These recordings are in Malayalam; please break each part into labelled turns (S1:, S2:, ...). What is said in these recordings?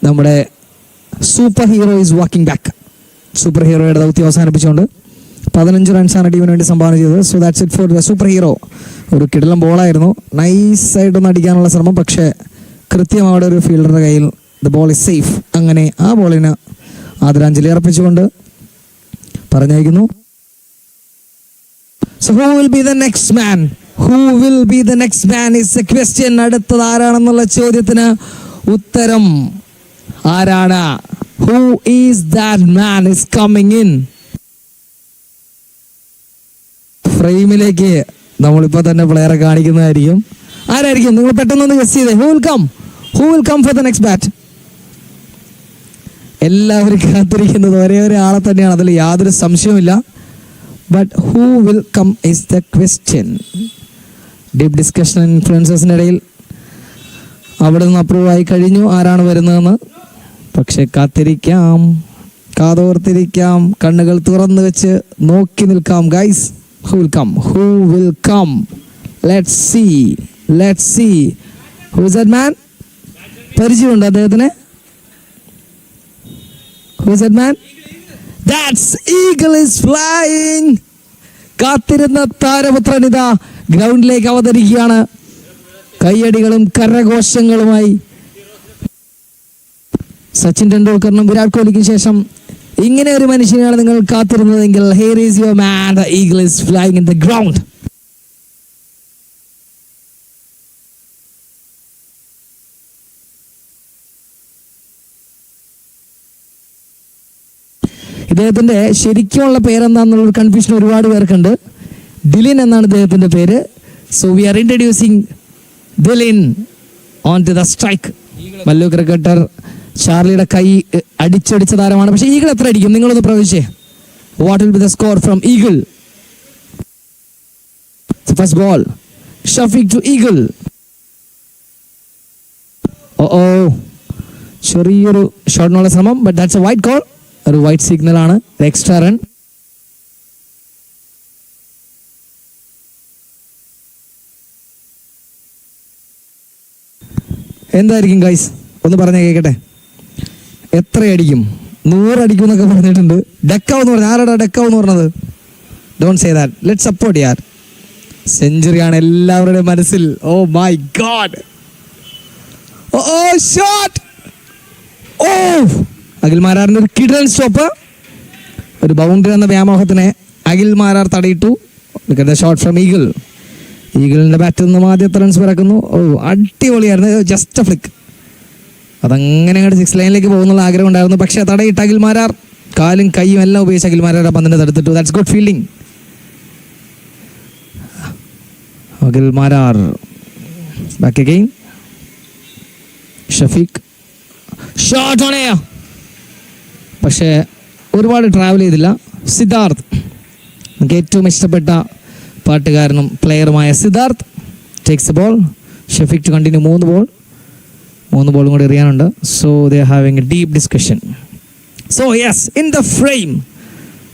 S1: നമ്മുടെ super hero is walking back. Super ഹീറോയുടെ ദൗത്യം അവസാനിപ്പിച്ചുകൊണ്ട് 15 റൺസാണ് ടീമിന് വേണ്ടി സംഭാവന ചെയ്തത്. So that's it for the super hero. ഒരു കിടിലം ബോളായിരുന്നു, നൈസായിട്ടൊന്ന് അടിക്കാനുള്ള ശ്രമം, പക്ഷേ കൃത്യം അവിടെ ഒരു ഫീൽഡറുടെ കയ്യിൽ ദ ബോൾ ഇസ് സേഫ്. അങ്ങനെ ആ ബോളിന് ആദരാഞ്ജലി അർപ്പിച്ചുകൊണ്ട് പറഞ്ഞയക്കുന്നു. So who will be the next man? Who will be the next man is the question. അടുത്തത് ആരാണെന്നുള്ള ചോദ്യത്തിന് ഉത്തരം ആരാണ്? Who is that man is coming in? ഫ്രെയിമിലേക്ക് നമ്മളിപ്പോൾ തന്നെ പ്ലെയറെ കാണിക്കുന്നതായിരിക്കും. ആരായിരിക്കും? നിങ്ങൾ പെട്ടെന്നൊന്ന് ഗസ് ചെയ്തേ. Who will come for the next bat? എല്ലാവരും കാത്തിരിക്കുന്നത് ഒരേ ഒരു ആളെ തന്നെയാണ്, അതിൽ യാതൊരു സംശയവുമില്ല. But who will come is the question. Deep discussion ഇൻഫ്ലുവൻസേഴ്സിൻ്റെ ഇടയിൽ അവിടെ നിന്ന് അപ്രൂവ് ആയി കഴിഞ്ഞു ആരാണ് വരുന്നതെന്ന്. പക്ഷെ കാത്തിരിക്കാം, കാതോർത്തിരിക്കാം, കണ്ണുകൾ തുറന്നു വെച്ച് നോക്കി നിൽക്കാം guys. Who will come? Let's see. Who is that man? പരിചയമുണ്ടോ അദ്ദേഹത്തിന്? Who is that man? That's eagle is flying. കാത്തിരുന്ന താരപുത്രൻ ഇതാ ഗ്രൗണ്ടിലേക്ക് അവതരിക്കുകയാണ്. കയ്യടികളും കരഘോഷങ്ങളുമായി സച്ചിൻ ടെണ്ടുൽക്കറിനും വിരാട് കോഹ്ലിക്കും ശേഷം ഇങ്ങനെ ഒരു മനുഷ്യനെയാണ് നിങ്ങൾ കാത്തിരുന്നതെങ്കിൽ here is your man, the eagle is flying in the ground. ഇദ്ദേഹത്തിൻ്റെ ശരിക്കുമുള്ള പേരെന്താണെന്നുള്ളൊരു കൺഫ്യൂഷൻ ഒരുപാട് പേർക്കുണ്ട്. ഡിലിൻ എന്നാണ് ഇദ്ദേഹത്തിൻ്റെ പേര്. So we are introducing Dilin on to the strike. Mallu cricketer ചാർലിയുടെ കൈ അടിച്ചടിച്ച താരമാണ്. പക്ഷേ ഈഗിൾ എത്ര അടിക്കും? നിങ്ങളൊന്ന് പ്രവചിച്ചേ. What will be the score from Eagle? First ball Shafeeq to Eagle. Oh ചെറിയൊരു ഷോട്ടിനുള്ള ശ്രമം, but that's a wide call. ഒരു വൈറ്റ് സിഗ്നൽ ആണ്, എക്സ്ട്രാ റൺ. എന്തായിരിക്കും ഗൈസ്? ഒന്ന് പറഞ്ഞേ കേൾക്കട്ടെ. എത്ര അടിക്കും? 100 അടിക്കും എന്നൊക്കെ പറഞ്ഞിട്ടുണ്ട്. ഡെക്കാവെന്ന് പറഞ്ഞു. ആരാടാ ഡെക്കാവെന്ന് പറഞ്ഞത്? Don't say that, let support യാർ. സെഞ്ചുറിയാണ് എല്ലാവരുടെയും മനസ്സിൽ. Oh my god, oh shot. Oh Akhil മാരാറിന്റെ ഒരു കിഡൻ സ്റ്റോപ്പ്. ഒരു ബൗണ്ടറി എന്ന വ്യാമോഹത്തിനെ അഖിൽ മാരാർ തടയിട്ടു. Shot from Eagle. ഈഗിളിന്റെ ബാറ്റിൽ നിന്നും ആദ്യത്തെ റൺസ് പിറക്കുന്നു. ഓ അടിപൊളിയായിരുന്നു, ജസ്റ്റ് എ ഫ്ലിക്ക്. അതങ്ങനെ അങ്ങോട്ട് 6 ലൈനിലേക്ക് പോകുന്നുള്ള ആഗ്രഹം ഉണ്ടായിരുന്നു, പക്ഷേ തടയിട്ട് അഖിൽ മാരാർ. കാലും കൈയും എല്ലാം ഉപയോഗിച്ച് അഖിൽ മാരാർ പന്തിനെ തടുത്തിട്ടു. That's good fielding. Akhil Marar back again. Shafeeq shot on air, പക്ഷേ ഒരുപാട് ട്രാവൽ ചെയ്തില്ല. സിദ്ധാർത്ഥ്, നമുക്ക് ഏറ്റവും ഇഷ്ടപ്പെട്ട പാട്ടുകാരനും പ്ലെയറുമായ Siddharth takes a ball. Shafeeq to continue. 3 ബോളും കൂടി എറിയാനുണ്ട്. So they are having a deep discussion. So yes, in the frame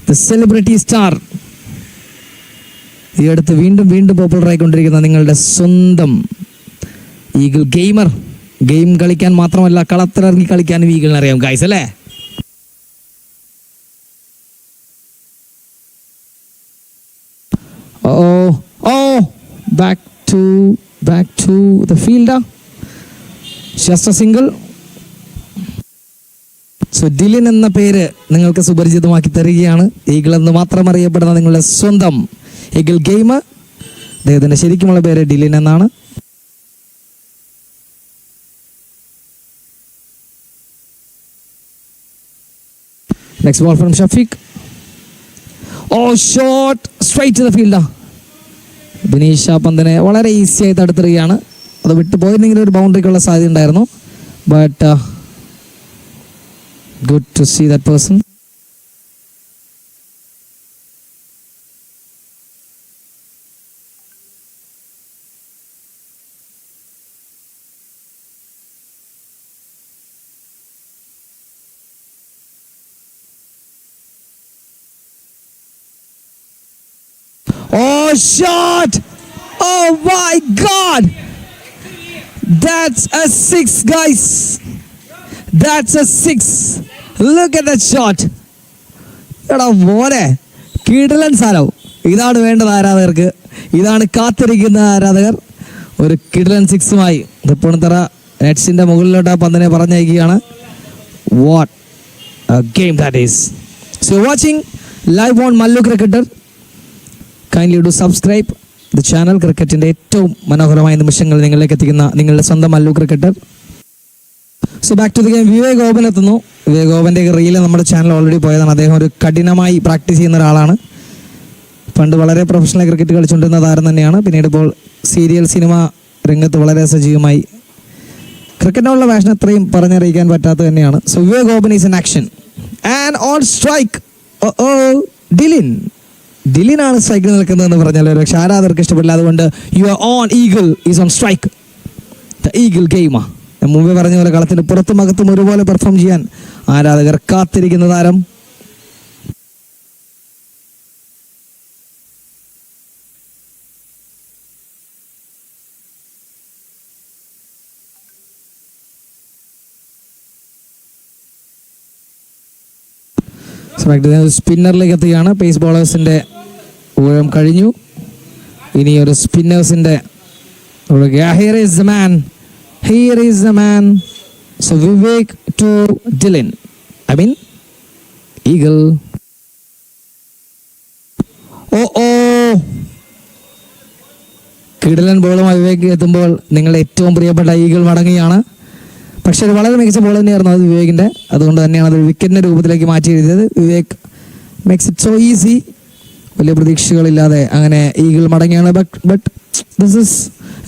S1: the celebrity star. ഈ അടുത്ത് വീണ്ടും പോപ്പുലർ ആയിക്കൊണ്ടിരിക്കുന്ന നിങ്ങളുടെ സ്വന്തം ഈഗിൾ ഗെയിമർ. ഗെയിം കളിക്കാൻ മാത്രമല്ല, കളത്തിലിറങ്ങി കളിക്കാനും ഈഗിളിനെ അറിയാം ഗൈസ്, അല്ലേ? back to the fielder. Just a single. So Dilin എന്ന പേര് നിങ്ങൾക്ക് സുപരിചിതമാക്കി തരികയാണ്. ഈഗിൾ എന്ന് മാത്രം അറിയപ്പെടുന്ന നിങ്ങളുടെ സ്വന്തം ഈഗിൾ ഗെയിമർ. അദ്ദേഹത്തിൻ്റെ ശരിക്കുമുള്ള പേര് ഡിലിൻ എന്നാണ്. Next ball from Shafeeq. Oh shot straight to the fielder. Bineesh ആ പന്തിനെ വളരെ ഈസിയായി തടുത്തിടുകയാണ്. അത് വിട്ടു പോയിരുന്നെങ്കിൽ ഒരു ബൗണ്ടറിക്കുള്ള സാധ്യത ഉണ്ടായിരുന്നു. But good to see that person. Oh, shot! Oh my God! That's a 6, guys. That's a 6. Look at that shot. എടാ മോനെ, കിടിലൻ സാധനം. ഇതാണ് വേണ്ടത് ആരാധകർക്ക്, ഇതാണ് കാത്തിരിക്കുന്ന ആരാധകർ. ഒരു കിടിലൻ 6മായി തൃപ്പൂണിത്തറ നെറ്റ്സിൻ്റെ മുകളിലോട്ട് ആ പന്തിനെ പറഞ്ഞയക്കുകയാണ്. What a game that is. So watching live on Mallu Cricketer. Kindly do subscribe the channel. ക്രിക്കറ്റിൻ്റെ ഏറ്റവും മനോഹരമായ നിമിഷങ്ങൾ നിങ്ങളിലേക്ക് എത്തിക്കുന്ന നിങ്ങളുടെ സ്വന്തം Mallu cricketer. So back to the game. Vivek Gopan എത്തുന്നു. വിവേക് ഓപൻ്റെ റീല് നമ്മുടെ ചാനൽ ഓൾറെഡി പോയതാണ്. അദ്ദേഹം ഒരു കഠിനമായി പ്രാക്ടീസ് ചെയ്യുന്ന ഒരാളാണ്. പണ്ട് വളരെ പ്രൊഫഷണൽ ക്രിക്കറ്റ് കളിച്ചുകൊണ്ടിരുന്ന താരം തന്നെയാണ്. പിന്നീട് ഇപ്പോൾ സീരിയൽ സിനിമ രംഗത്ത് വളരെ സജീവമായി. ക്രിക്കറ്റിനുള്ള പാഷൻ അത്രയും പറഞ്ഞറിയിക്കാൻ പറ്റാത്ത തന്നെയാണ്. So Vivek Gopan is in action and on strike. ഡിലിനാണ് സ്ട്രൈക്കിൽ നിൽക്കുന്നതെന്ന് പറഞ്ഞാൽ പക്ഷേ ആരാധകർക്ക് ഇഷ്ടപ്പെടില്ല. അതുകൊണ്ട് you are on Eagle is on strike. The Eagle ഗെയിമാ. ഞാൻ മുമ്പേ പറഞ്ഞ പോലെ കളത്തിന് പുറത്തും അകത്തും ഒരുപോലെ പെർഫോം ചെയ്യാൻ ആരാധകർ കാത്തിരിക്കുന്ന താരം. സ്പിന്നറിലേക്ക് എത്തുകയാണ്. പേസ് ബോളേഴ്സിൻ്റെ ഊഴം കഴിഞ്ഞു. ഇനി ഒരു സ്പിന്നേഴ്സിൻ്റെ here is the man. So Vivek to Dilin. Eagle. കിടിലൻ ബോളുമായി വിവേക് എത്തുമ്പോൾ നിങ്ങളുടെ ഏറ്റവും പ്രിയപ്പെട്ട ഈഗിൾ മടങ്ങുകയാണ്. പക്ഷേ ഒരു വളരെ മികച്ച ബോൾ തന്നെയായിരുന്നു അത് വിവേകിൻ്റെ. അതുകൊണ്ട് തന്നെയാണ് അത് വിക്കറ്റിൻ്റെ രൂപത്തിലേക്ക് മാറ്റി എഴുതിയത്. Vivek makes it so easy. വലിയ പ്രതീക്ഷകളില്ലാതെ അങ്ങനെ ഈഗിൾ മടങ്ങിയാണ്. But this is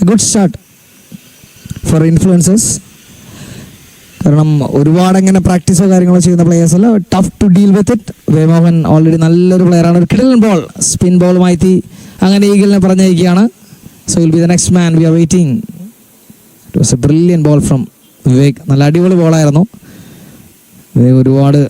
S1: a good start for influencers. കാരണം ഒരുപാട് അങ്ങനെ പ്രാക്ടീസോ കാര്യങ്ങളോ ചെയ്യുന്ന പ്ലെയേഴ്സ് അല്ല. Tough to deal with it. വേമോഹൻ ഓൾറെഡി നല്ലൊരു പ്ലെയറാണ്. ഒരു കിടിലൻ ബോൾ, സ്പിൻ ബോൾ മാറ്റി അങ്ങനെ ഈഗിളിനെ പറഞ്ഞിരിക്കുകയാണ്. So will be the next man. We are waiting. It was a brilliant ball from Vivek. നല്ല അടിപൊളി ബോളായിരുന്നു. വിവേക് ഒരുപാട്